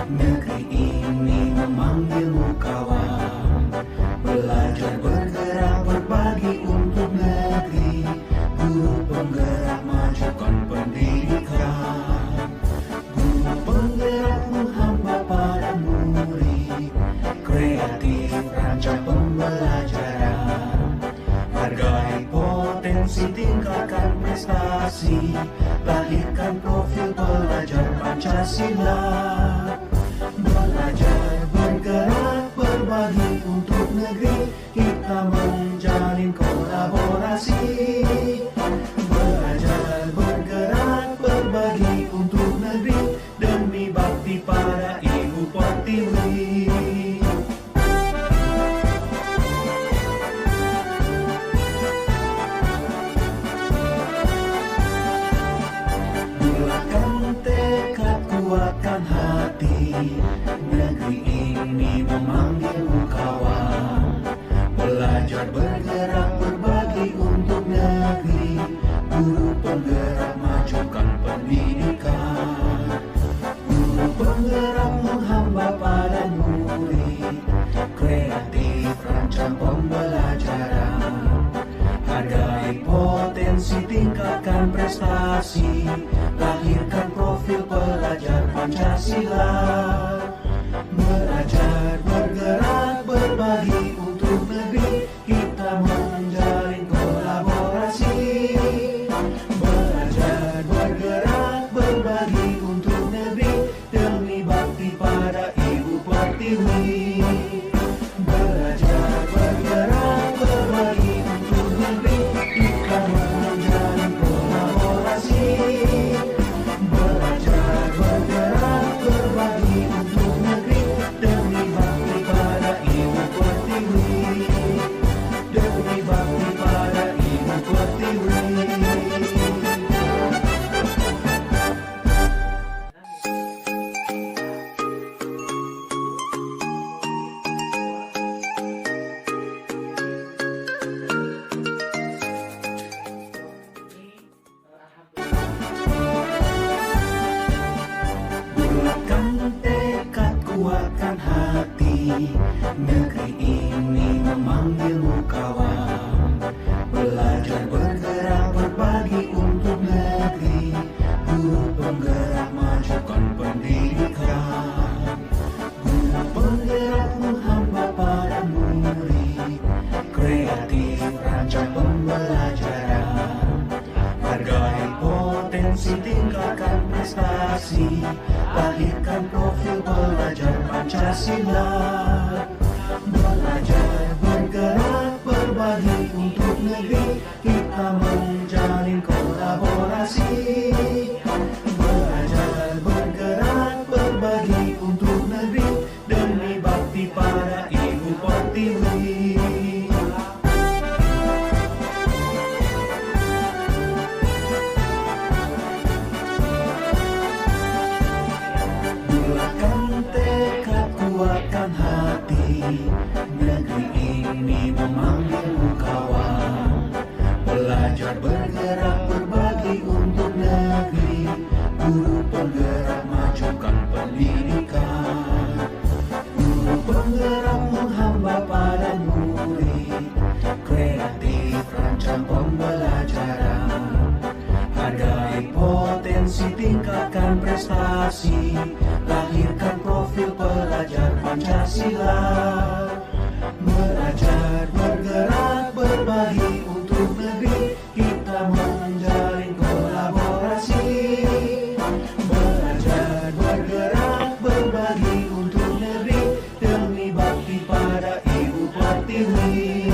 Negeri ini memanggilmu kawan. Belajar bergerak berbagi untuk negeri. Guru penggerak majukan pendidikan. Guru penggerak menghamba para murid. Kreatif rancang pembelajaran. Hargai potensi, tingkatkan prestasi. Lahirkan profil pelajar Pancasila. Belajar bergerak berbagi untuk negeri. Kita menjalin kolaborasi. Belajar bergerak berbagi untuk negeri. Demi bakti pada Ibu Pertiwi. Kuatkan hati, negeri ini memanggilmu kawan. Belajar bergerak berbagi untuk negeri. Guru penggerak majukan pendidikan. Guru penggerak menghamba pada murid. Kreatif rancang pembelajaran. Hargai potensi, tingkatkan prestasi. Lahirkan profil pelajar Pancasila. Belajar bergerak berbagi untuk negeri. Kita menjalin kolaborasi. Belajar bergerak berbagi untuk negeri. Demi bakti pada Ibu Pertiwi. Belajar bergerak berbagi untuk negeri. Kita menjalin kolaborasi. Belajar bergerak berbagi untuk negeri. Demi bakti pada Ibu Pertiwi. Demi bakti pada Ibu Pertiwi. Kuatkan hati, negeri ini memanggilmu kawan. Belajar bergerak berbagi untuk negeri. Guru penggerak majukan pendidikan. Guru penggerak menghamba para murid. Kreatif rancang pembelajaran. Hargai potensi, tingkatkan prestasi. Lahirkan profil pelajar Pancasila. Belajar bergerak berbagi untuk negeri. Kita menjalin kolaborasi. Belajar bergerak berbagi untuk negeri. Demi bakti pada Ibu Pertiwi. Kuatkan hati, negeri ini memanggilmu kawan. Belajar bergerak berbagi untuk negeri. Guru penggerak majukan pendidikan. Guru penggerak menghamba pada murid. Kreatif rancang pembelajaran. Hargai potensi, tingkatkan prestasi. Lahirkan profil pelajar Pancasila. Belajar bergerak berbagi untuk negeri. Kita menjalin kolaborasi. Belajar bergerak berbagi untuk negeri. Demi bakti pada Ibu Pertiwi.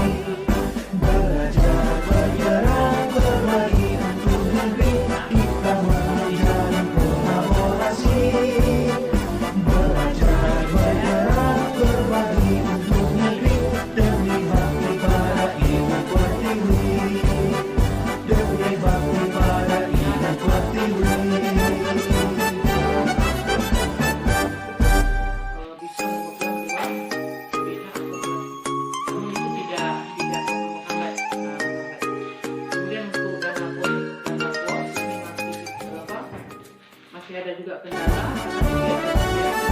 Belajar bergerak berbagi untuk negeri. Kita menjalin kolaborasi. Belajar bergerak berbagi untuk negeri. Demi bakti pada Ibu Pertiwi. Demi bakti pada Ibu Pertiwi. Bisa mempegang uang beda namun itu tidak sampai. Kemudian untuk dana pos ini masih ada juga kendala karena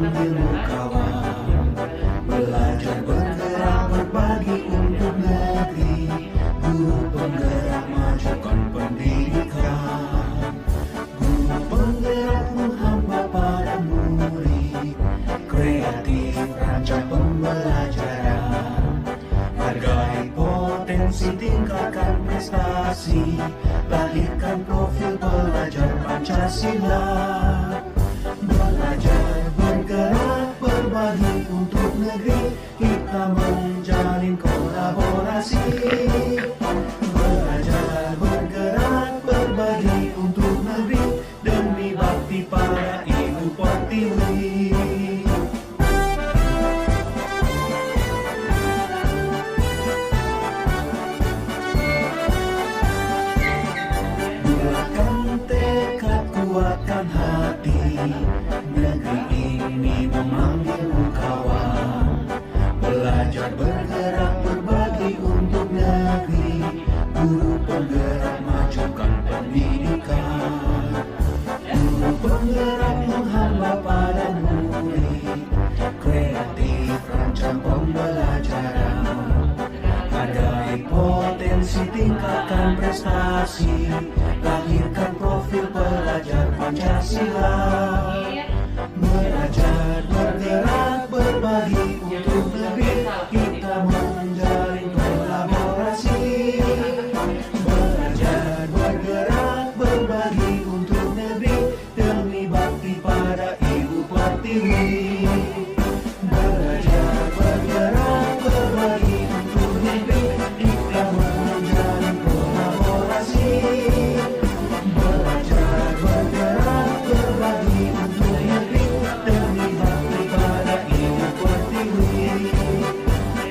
memanggilmu kawan. Belajar bergerak berbagi untuk negeri, guru penggerak majukan pendidikan. Guru penggerak menghamba pada murid, kreatif rancang pembelajaran. Hargai potensi, tingkatkan prestasi, lahirkan profil pelajar Pancasila. Belajar bergerak berbagi untuk negeri, kita menjalin kolaborasi. Belajar bergerak berbagi untuk negeri, demi bakti para ibu pertiwi. Bulatkan tekad, kuatkan hati, negeri ini memanggilmu kawan. Belajar bergerak berbagi untuk negeri, guru penggerak majukan pendidikan. Guru penggerak menghamba pada murid, kreatif rancang pembelajaran. Hargai potensi, tingkatkan prestasi, lahirkan profil pelajar Pancasila. Belajar bergerak berbagi untuk negeri, kita menjalin kolaborasi. Belajar bergerak berbagi untuk negeri, demi bakti pada ibu pertiwi. Belajar bergerak berbagi untuk negeri, kita menjalin kolaborasi. Belajar bergerak berbagi untuk negeri, demi bakti pada ibu pertiwi.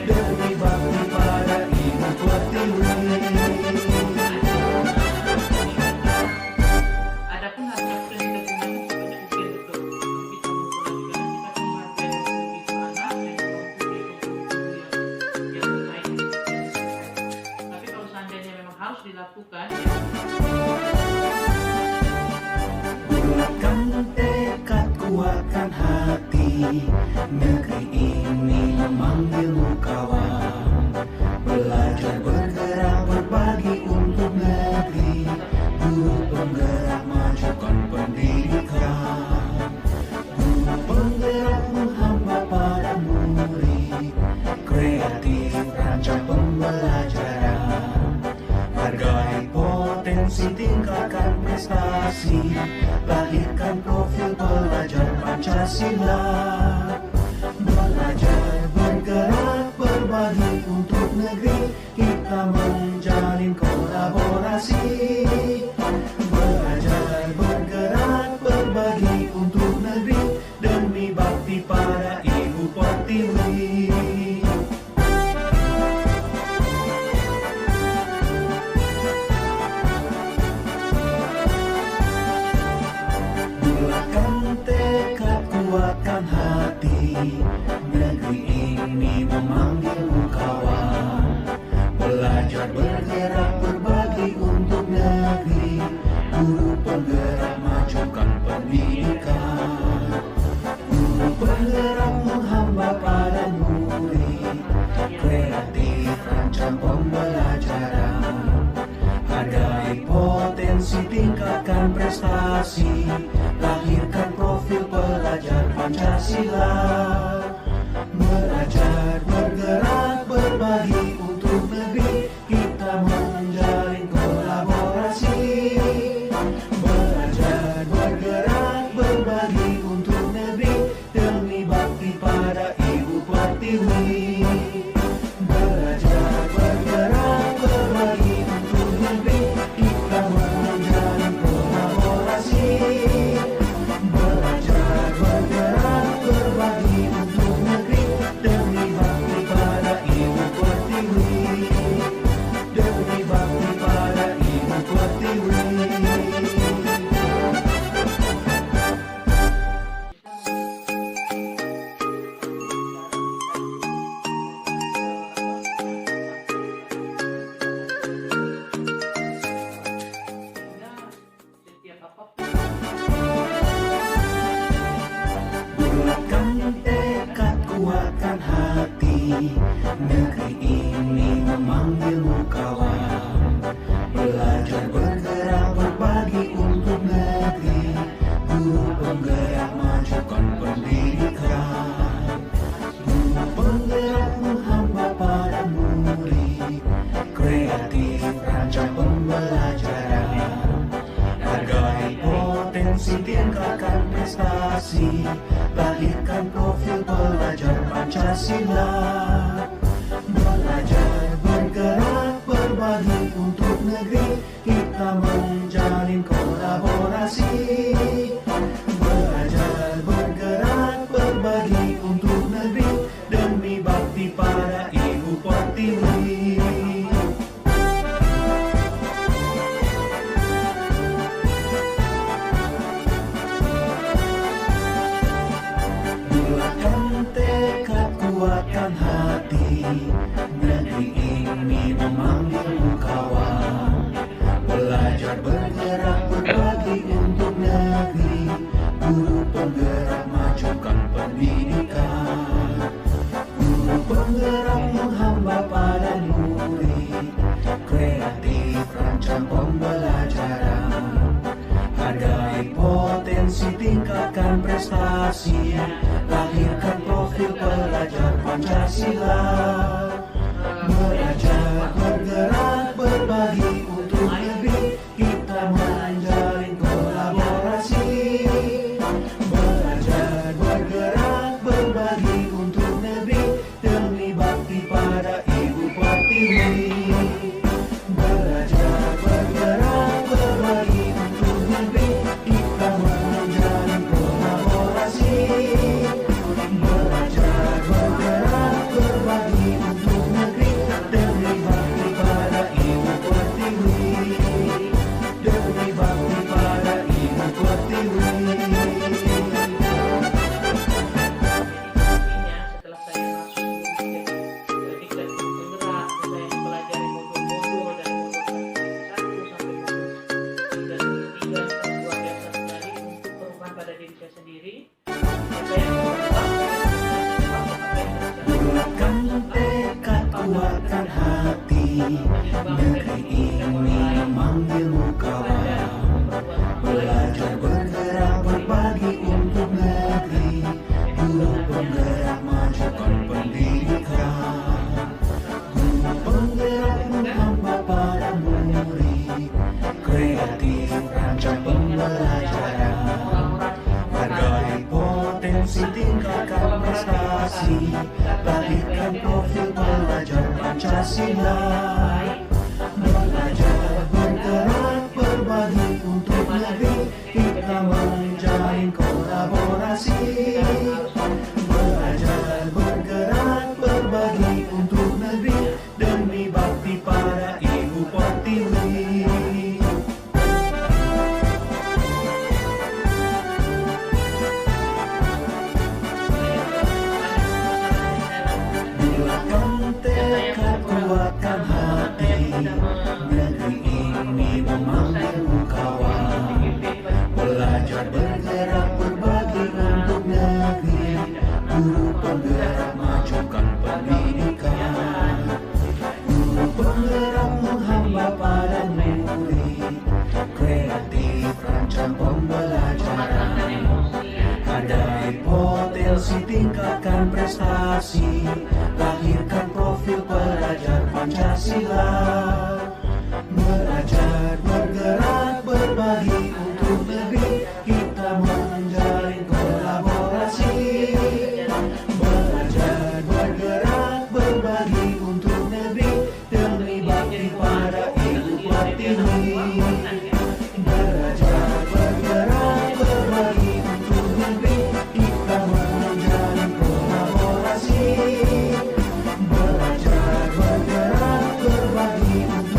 Demi bakti pada ibu pertiwi. Adapun hasil penelitian sebanyak ujian untuk kita mempelajari kita menghargai begitu anak yang terbaik. Tapi kalau seandainya memang harus dilakukan, Bulatkan tekad, kuatkan hati, negeri ini memanggilmu kawan. Belajar bergerak berbagi untuk negeri, guru penggerak majukan pendidikan. Guru penggerak menghamba pada murid, kreatif rancang pembelajaran. Hargai potensi, tingkatkan prestasi, lahirkan profil pelajar Pancasila. Belajar bergerak berbagi untuk negeri, kita menjalin kolaborasi. Belajar bergerak berbagi untuk negeri, demi bakti pada ibu pertiwi. Bulatkan tekad, kuatkan hati, negeri ini memanggilmu kawan. Belajar bergerak berbagi untuk negeri, guru penggerak majukan pendidikan. Guru penggerak menghamba pada murid, kreatif rancang pembelajaran. Hargai potensi, tingkatkan prestasi, lahirkan profil pelajar Pancasila. Belajar bergerak berbagi untuk negeri, kita menjalin kolaborasi. Belajar bergerak berbagi untuk negeri, demi bakti pada ibu pertiwi. Belajar bergerak berbagi untuk negeri, kita menjalin kolaborasi. Belajar bergerak berbagi untuk negeri, demi bakti pada ibu pertiwi. Demi bakti pada ibu pertiwi. Bulatkan Negeri ini memanggilmu kawan. Belajar bergerak berbagi untuk negeri. Guru penggerak majukan pendidikan. Guru penggerak menghamba pada murid. Kreatif rancang pembelajaran. Hargai potensi, tingkatkan prestasi. Lahirkan profil pelajar Pancasila. Belajar bergerak berbagi untuk negeri. Kita menjalin kolaborasi. Belajar bergerak berbagi untuk negeri. Demi bakti pada Ibu Pertiwi. Bulatkan tekad, kuatkan hati. Negeri ini memanggilmu kawan. Belajar bergerak berbagi untuk negeri. Guru penggerak majukan pendidikan. Guru penggerak menghamba pada murid. Kreatif rancang pembelajaran. Hargai potensi, tingkatkan prestasi. Lahirkan profil pelajar Pancasila. Belajar bergerak berbagi untuk negeri. Kita menjalin kolaborasi. Belajar bergerak berbagi untuk negeri. Demi bakti pada Ibu Pertiwi. Belajar bergerak berbagi untuk negeri. Kita menjalin kolaborasi. Belajar bergerak berbagi untuk negeri. Demi bakti pada Ibu Pertiwi. Demi bakti pada Ibu Pertiwi. Setelah saya masuk ketika bergerak, saya mempelajari modul-modul dan modul 1 sampai modul 3 yang luar biasa sekali untuk perubahan pada diri saya sendiri. Saya Bulatkan tekad, kuatkan hati. Negeri ini memanggilmu kawan. Belajar bergerak berbagi untuk negeri. Guru penggerak majukan pendidikan. Guru penggerak menghamba pada murid. Kreatif rancang pembelajaran. Hargai potensi, tingkatkan prestasi. Lahirkan profil pelajar Pancasila. Belajar bergerak berbagi untuk negeri. Kita menjalin kolaborasi. Belajar bergerak berbagi untuk negeri. Demi bakti pada Ibu Pertiwi. Bulatkan tekad, kuatkan hati. Negeri ini memanggilmu kawan. Belajar bergerak berbagi untuk negeri. Guru penggerak majukan pendidikan. Guru penggerak menghamba pada murid. Kreatif rancang pembelajaran. Hargai potensi, tingkatkan prestasi. Lahirkan profil pelajar Pancasila. Belajar bergerak berbagi untuk negeri. Kita menjalin kolaborasi. Belajar bergerak berbagi untuk negeri. Demi bakti pada Ibu Pertiwi. Belajar bergerak berbagi untuk negeri. Kita menjalin kolaborasi. Belajar bergerak berbagi untuk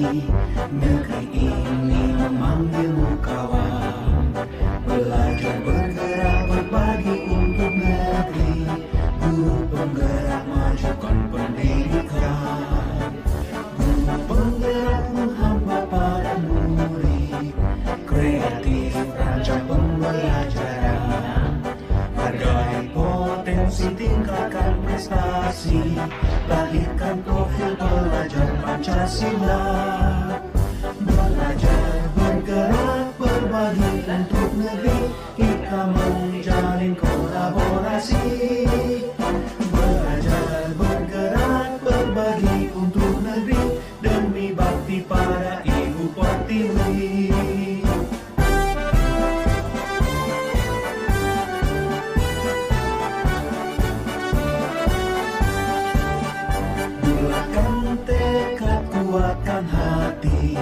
Negeri ini memanggilmu kawan. Belajar bergerak berbagi untuk negeri. Guru penggerak majukan pendidikan. Guru penggerak menghamba pada murid. Kreatif rancang pembelajaran. Hargai potensi, tingkatkan prestasi. Lahirkan profil pelajar Pancasila. Belajar bergerak berbagi untuk negeri. Kita menjalin kolaborasi. Belajar bergerak berbagi untuk negeri. Demi bakti pada Ibu Pertiwi. Bulatkan tekad, kuatkan hati.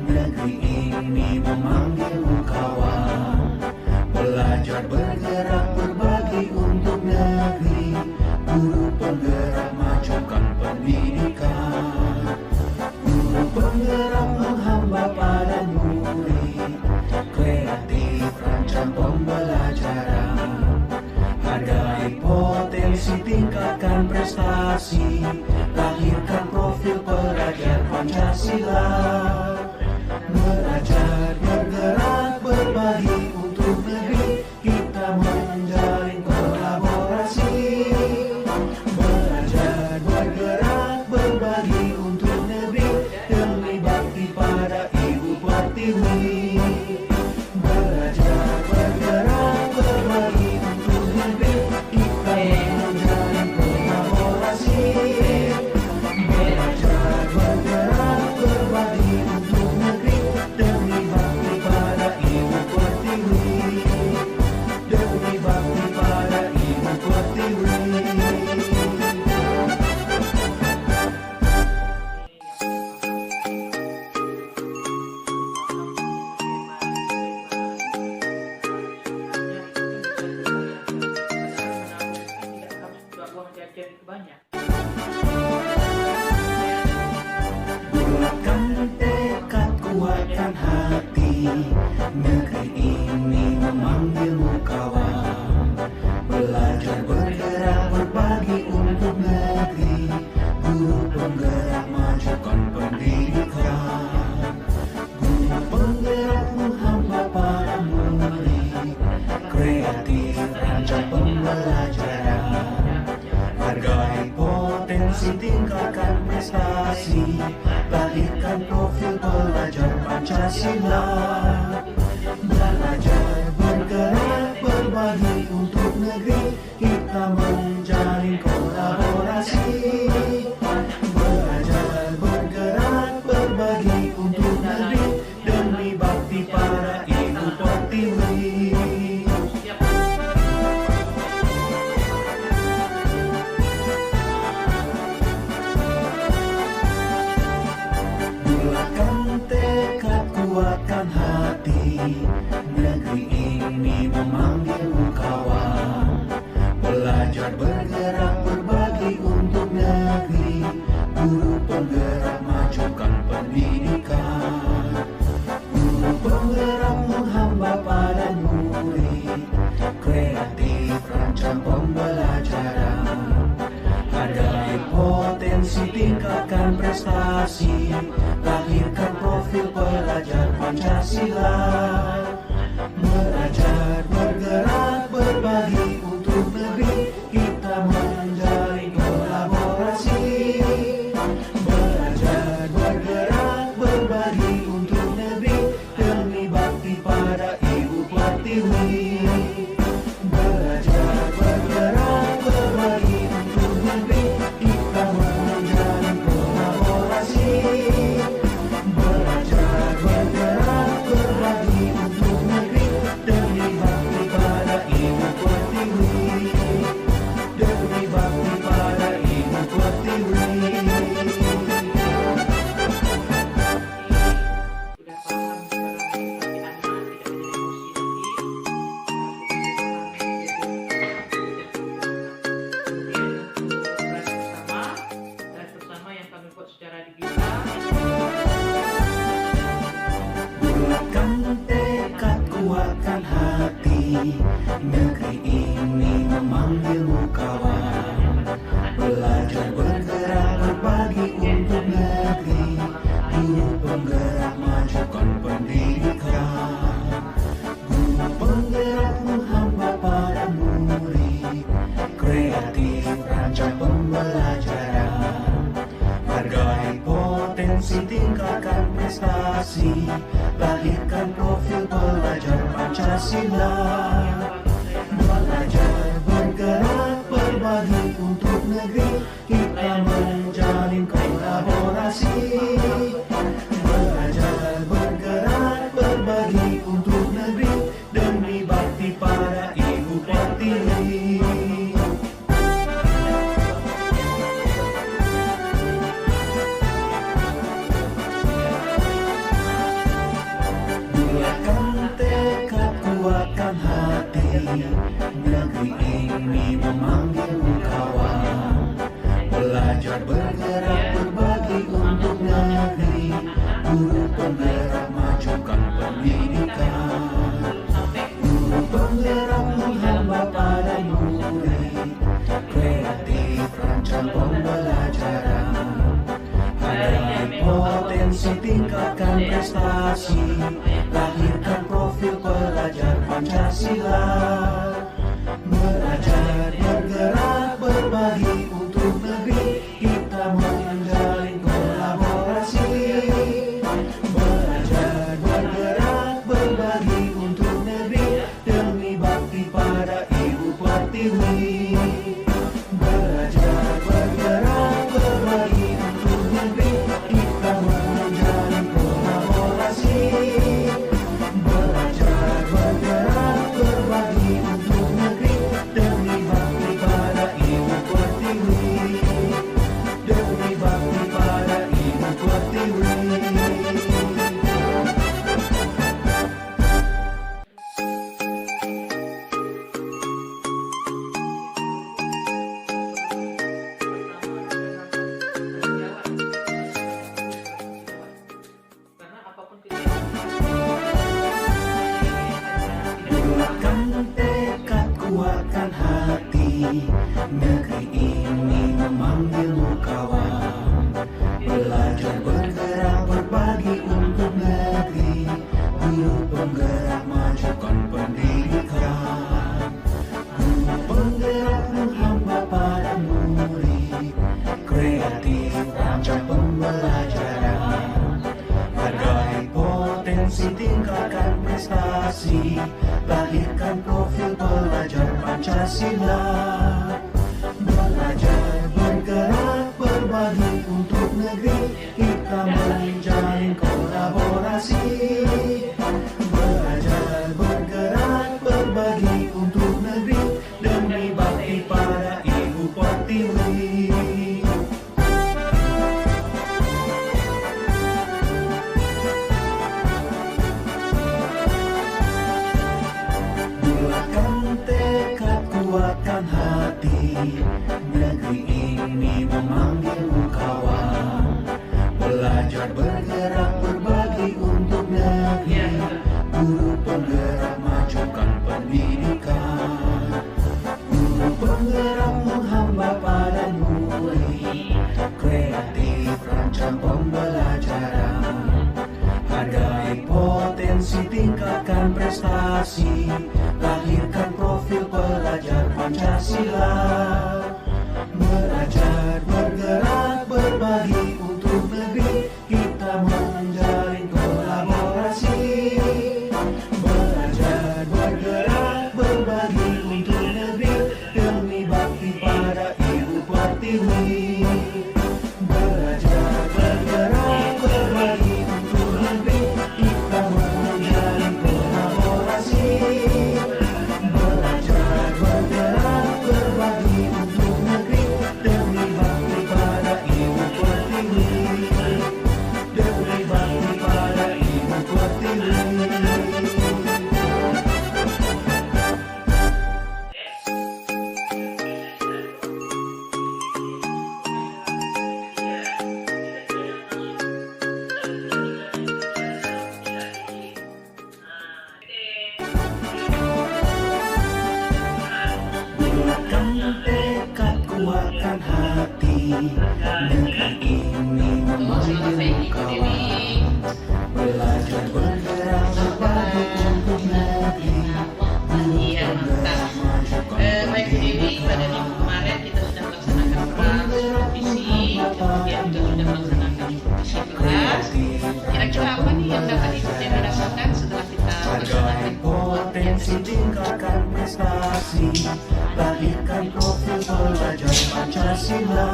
Negeri ini memanggilmu kawan. Belajar bergerak berbagi untuk negeri. Guru penggerak majukan pendidikan. Guru penggerak menghamba pada murid. Kreatif rancang pembelajaran. Hargai potensi, tingkatkan prestasi. Lahirkan profil pelajar Pancasila. Belajar bergerak berbagi untuk negeri. Kita menjalin kolaborasi. Belajar bergerak berbagi untuk negeri. Demi bakti pada Ibu Pertiwi. Belajar bergerak berbagi untuk negeri. Kita menjalin kolaborasi. Belajar bergerak berbagi untuk negeri. Demi bakti pada Ibu Pertiwi. Demi bakti pada Ibu Pertiwi. Bulatkan tekad, kuatkan hati. Negeri ini memanggilmu kawan. Belajar bergerak berbagi untuk negeri. Guru penggerak majukan pendidikan. Guru penggerak menghamba pada murid. Kreatif rancang pembelajaran. Hargai potensi, tingkatkan prestasi. Lahirkan profil pelajar Pancasila. Belajar bergerak berbagi untuk negeri. Kita menjalin kolaborasi. Belajar bergerak berbagi untuk negeri. Demi bakti pada Ibu Pertiwi. Bulatkan tekad, kuatkan hati. Negeri ini memanggilmu kawan. Belajar bergerak berbagi untuk negeri. Guru penggerak majukan pendidikan. Guru penggerak menghamba pada murid. Kreatif rancang pembelajaran. Hargai potensi, tingkatkan prestasi. Lahirkan profil pelajar Pancasila. Belajar bergerak berbagi untuk negeri. Kita menjalin kolaborasi. Belajar bergerak berbagi untuk negeri. Demi bakti pada Ibu Pertiwi. Belajar bergerak berbagi untuk negeri. Kita menjalin kolaborasi. Belajar bergerak berbagi Negeri ini memanggilmu kawan. Belajar bergerak berbagi untuk negeri. Guru penggerak majukan pendidikan. Guru penggerak menghamba pada murid. Kreatif rancang pembelajaran. Hargai potensi, tingkatkan prestasi. Lahirkan profil pelajar Pancasila. Belajar bergerak berbagi untuk negeri. Kita menjalin kolaborasi. Belajar bergerak berbagi untuk negeri. Demi bakti pada Ibu Pertiwi. Bulatkan tekad, kuatkan hati. Negeri ini memanggilmu kawan. Belajar bergerak berbagi untuk negeri. Guru penggerak majukan pendidikan. Guru penggerak menghamba pada murid. Kreatif rancang pembelajaran. Hargai potensi, tingkatkan prestasi. Lahirkan profil pelajar Pancasila. Belajar bergerak berbagi untuk negeri. Kita menjalin kolaborasi. Belajar bergerak berbagi untuk negeri. Demi bakti pada Ibu Pertiwi. Belajar bergerak berbagi untuk negeri. Kita menjalin kolaborasi. Belajar bergerak berbagi untuk negeri. Demi bakti pada Ibu Pertiwi. Demi bakti pada Ibu Pertiwi. Karena apapun kita Bulatkan tekad, kuatkan hati. Negeri ini memanggilmu kawan. Belajar bergerak berbagi untuk negeri. Guru penggerak majukan pendidikan. Guru penggerak menghamba pada murid. Kreatif rancang pembelajaran. Hargai potensi, tingkatkan prestasi. Lahirkan profil pelajar Pancasila. Belajar bergerak berbagi untuk negeri. Kita menjalin kolaborasi. Belajar bergerak berbagi untuk negeri. Demi bakti pada Ibu Pertiwi. Bulatkan tekad, kuatkan hati. Negeri ini memanggilmu kawan. Belajar bergerak berbagi untuk negeri. Guru penggerak majukan pendidikan. Guru penggerak menghamba pada murid. Kreatif rancang pembelajaran. Hargai potensi, tingkatkan prestasi. Lahirkan profil pelajar Pancasila. Belajar bergerak berbagi untuk negeri. Kita menjalin kolaborasi. Belajar bergerak berbagi untuk negeri. Demi bakti pada Ibu Pertiwi. Belajar bergerak berbagi untuk negeri. Kita menjalin kolaborasi. Belajar bergerak berbagi untuk negeri. kuatkan hati, negeri ini memanggil kau. Belajar bergerak berbagi untuk negeri. Iya, mantap. Baik Bu Dewi, pada minggu kemarin kita sudah melaksanakan perang visi, kemudian kita sudah melaksanakan visi kelas. Kira-kira apa nih yang dapat Ibu Dewi rasakan setelah kita melaksanakan Potensi tingkatkan prestasi, lahirkan profil pelajar Pancasila.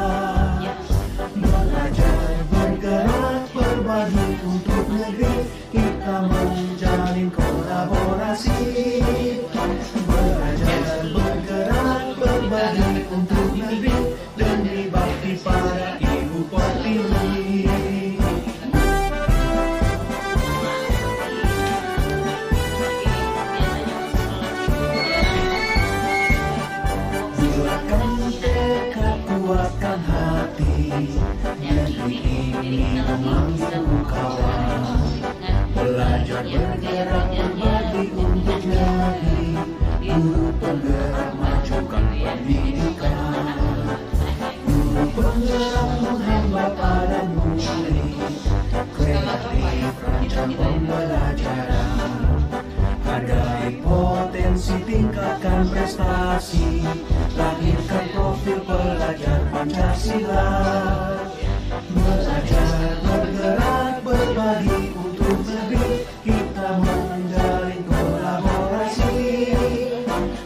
Belajar bergerak berbagi untuk negeri, kita menjalin kolaborasi. Belajar bergerak berbagi untuk negeri, demi bakti para Ibu Pertiwi. Bulatkan tekad, kuatkan hati, negeri ini memanggil kawan. Belajar bergerak berbagi untuk negeri, guru penggerak majukan pendidikan. Guru penggerak menghambat para murid, kreatif rancang pembelajaran. Hargai potensi, tingkatkan prestasi, lahirkan profil pelajar Pancasila. Belajar bergerak berbagi untuk negeri, kita menjalin kolaborasi.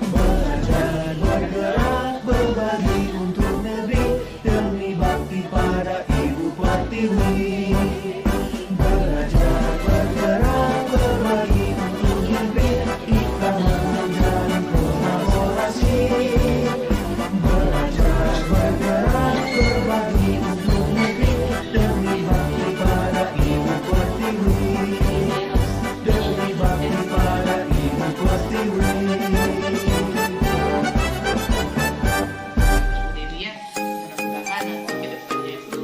Belajar bergerak berbagi untuk negeri, demi bakti pada Ibu Pertiwi. Belajar bergerak berbagi untuk negeri, kita menjalin kolaborasi. Belajar bergerak berbagi untuk negeri, demi bakti pada Ibu Pertiwi. Demi bakti pada Ibu Pertiwi. Dewi ya, mudah-mudahan nanti ke depannya itu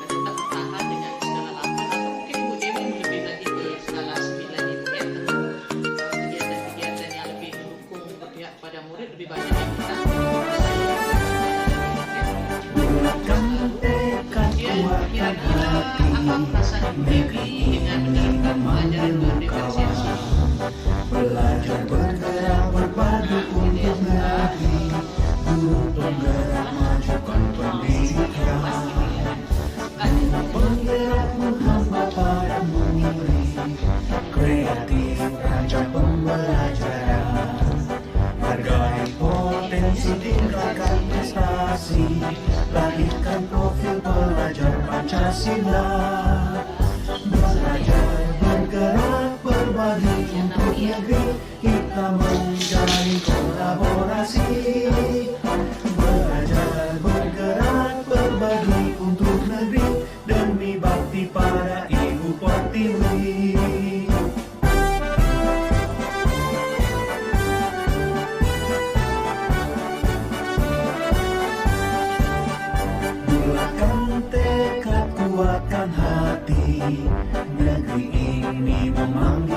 tetap bertahan dengan skala 8 atau mungkin Bu Dewi lebih lagi ke skala 9 itu ya. Kegiatan-kegiatan yang lebih mendukung gitu ya pada murid lebih banyak yang kita Bulatkan tekad, kuatkan hati, apa perasaan Ibu Dewi dengan menjalankan pelajaran berdiferensiasi? belajar bergerak berbagi untuk negeri, guru penggerak majukan pendidikan. Penggerak menghambat para murid, kreatif rancang pembelajaran. Hargai potensi, tingkatkan prestasi, lahirkan profil pelajar Pancasila. Belajar bergerak berbagi untuk negeri, kita menjalin kolaborasi. Belajar bergerak berbagi untuk negeri, demi bakti para Ibu Pertiwi. Bulatkan tekad, kuatkan hati, negeri ini memanggil